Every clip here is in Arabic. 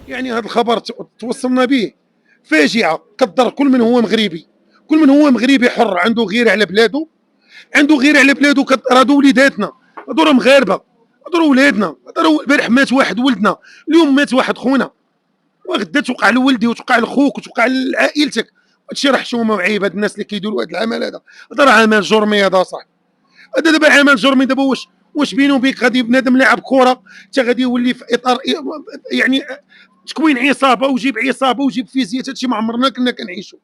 يعني هذا الخبر توصلنا به فاجعة كضر كل من هو مغربي، كل من هو مغربي حر عنده غيرة على بلاده، عنده غيرة على بلاده. هادو وليداتنا، هادو راه مغاربة، هادو راه ولادنا، هادو البارح مات واحد ولدنا، اليوم مات واحد خونا، وغدا توقع لولدي وتوقع لخوك وتوقع لعائلتك. هادشي راه حشومه وعيب. هاد الناس اللي كيديروا هاد العمل هذا راه عمل جرمي هذا صاحبي. هذا دابا عمل جرمي. دابا واش بيني وبينك غادي بنادم لاعب كره حتى غادي يولي في اطار يعني تكوين عصابه وجيب عصابه وجيب فيزيات؟ هادشي ما عمرنا كنا كنعيشوا.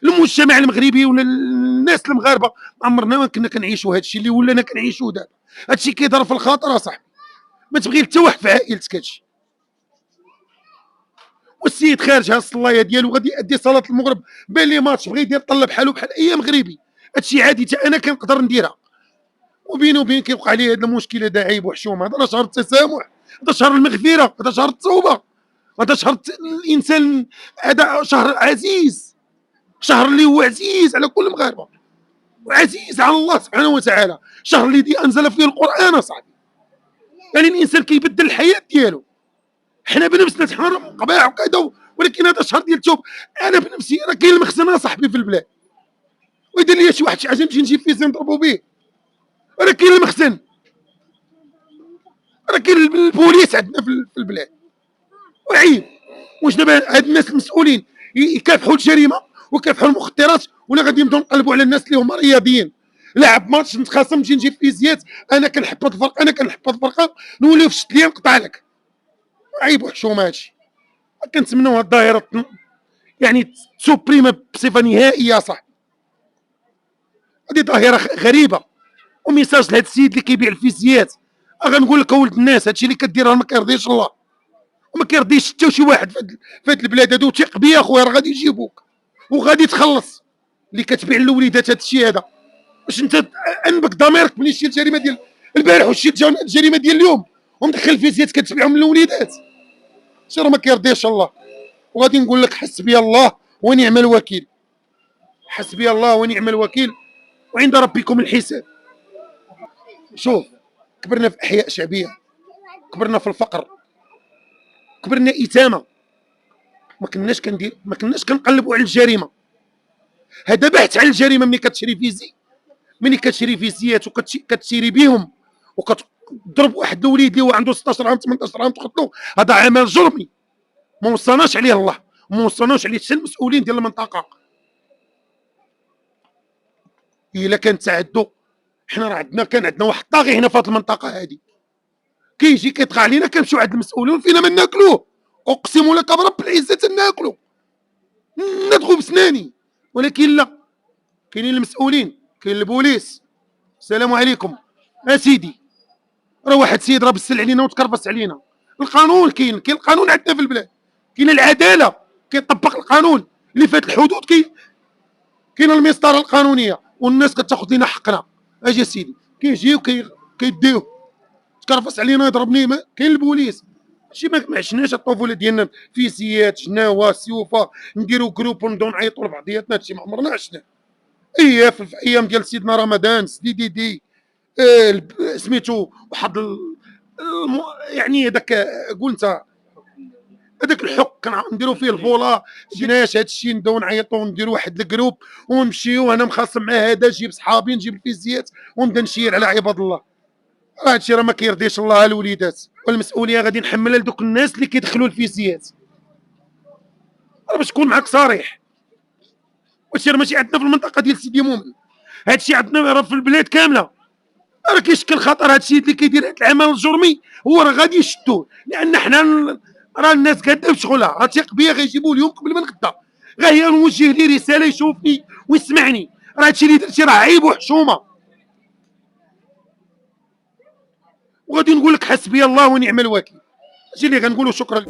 المجتمع المغربي ولا الناس المغاربه ما عمرنا ما كنا كنعيشوا هادشي اللي ولينا كنعيشوه دابا. هادشي كيضر في الخاطر اصاحبي. ما تبغي حتى واحد في عائلتك هادشي. والسيد خارج ها الصلايه ديالو غادي يأدي صلاه المغرب، بان لي ماتش بغى يدير طلع بحالو بحال اي مغربي. هادشي عادي حتى انا كنقدر نديرها. وبيني وبين كيوقع لي هذا المشكل هذا عيب وحشومه. هذا شهر التسامح، هذا شهر المغفره، هذا شهر التوبه، هذا شهر الانسان. هذا شهر عزيز، شهر اللي هو عزيز على كل المغاربه وعزيز على الله سبحانه وتعالى. شهر اللي انزل فيه القران اصاحبي. يعني الانسان كيبدل الحياه ديالو. حنا بنفسنا تحرم قباح وكذا، ولكن هذا شهر ديال التوب. انا بنفسي راه كاين المخزن صاحبي في البلاد، ويدير لي شي واحد شي حاجه نمشي نجيب فيه نضربوا به. راه كاين المخزن، راه كاين البوليس عندنا في البلاد. وعيب. واش دابا هاد الناس المسؤولين يكافحوا الجريمه ويكافحوا المخدرات، ولا غادي نبداو نقلبوا على الناس اللي هما رياضيين؟ لاعب ماتش نتخاصم نجي نجيب فيزيات، انا كنحب الفرقه، انا كنحب الفرقه، نوليو في الشت ليا نقطع لك. عيب وحشومه هادشي. كنتمنوا هاد الظاهره يعني تسوبريم بصفه نهائيه صاحبي. هذه ظاهره غريبه. وميساج لهذا السيد اللي كيبيع الفيزيات، غنقول لك اولد الناس، هادشي اللي كدير راه ما كيرضيش الله وما كيرضيش حتى شي واحد في هاد البلاد هادو. ثق بيا اخويا راه غادي يجيبوك وغادي تخلص. اللي كتبيع للوليدات هاد الشيء هذا، واش انت انبك ضميرك ملي شتي الجريمه ديال البارح وشتي الجريمه ديال اليوم ومدخل الفيزيات كتبيعهم للوليدات؟ شي راه ما كيرضيش الله. وغادي نقول لك حسبي الله ونعم الوكيل، حسبي الله ونعم الوكيل، وعند ربكم الحساب. شوف، كبرنا في احياء شعبيه، كبرنا في الفقر، كبرنا ايتامه. ما كناش كنقلبوا على الجريمه. هذا بحث على الجريمه. ملي كتشري فيزي، ملي كتشري فيزيات وكتشري بهم وكتضرب واحد الوليد اللي هو عنده 16 عام 18 عام تقتلو، هذا عمل جرمي ما وصاناش عليه الله، ما وصاناش عليه حتى المسؤولين ديال المنطقه. الا كان تعدوا، حنا راه كان عندنا واحد الطاغي هنا في هذه المنطقه هذه، كيجي كيطغى علينا، كنمشيو عند المسؤولين فينا ما ناكلوه. اقسم لك برب العزه ناكلو ندغو بسناني. ولكن لا، كاينين المسؤولين، كاين البوليس. السلام عليكم سيدي، راه واحد سيد راه بسل علينا وتكربس علينا. القانون كاين القانون عندنا في البلاد، كاين العداله، كيطبق القانون. اللي فات الحدود كاين المسطره القانونيه، والناس كتاخذ لنا حقنا. اجي سيدي كيجي كيديوه تكرفس علينا يضربني. كاين البوليس. شي ما عشناش الطفوله ديالنا فيزيات، شناوه سيوفه، نديرو جروب ونبداو نعيطوا لبعضياتنا. هادشي ما عمرنا عشناه. في الايام ديال سيدنا رمضان دي سميتو واحد يعني هذاك، قول انت، هذاك الحق كان نديرو فيه الفولا. جيناش هذا الشيء نبداو نعيطوا ونديروا واحد الجروب ونمشيو. انا مخاصم مع هذا، نجيب صحابي نجيب الفيزيات ونبدا نشير على عباد الله. هذا الشيء راه ما كيرضيش الله. الوليدات والمسؤوليه غادي نحملها لدوك الناس اللي كيدخلوا الفيزيات. راه باش نكون معاك صريح، وهادشي راه ماشي عندنا في المنطقه ديال سيدي مؤمن، هادشي عندنا راه في البلاد كامله. راه كيشكل خطر هادشي اللي كيدير هاد العمل الجرمي. هو راه غادي يشدوه، لان حنا راه الناس قاده بشغلها. راه ثق بيا غيجيبوه اليوم قبل من غدا. غير هي نوجه ليه رساله يشوفني ويسمعني. راه هادشي اللي درتي راه عيب وحشومه. وغادي نقول لك حسبي الله ونعم الوكيل. هادشي اللي غنقولو. شكرا.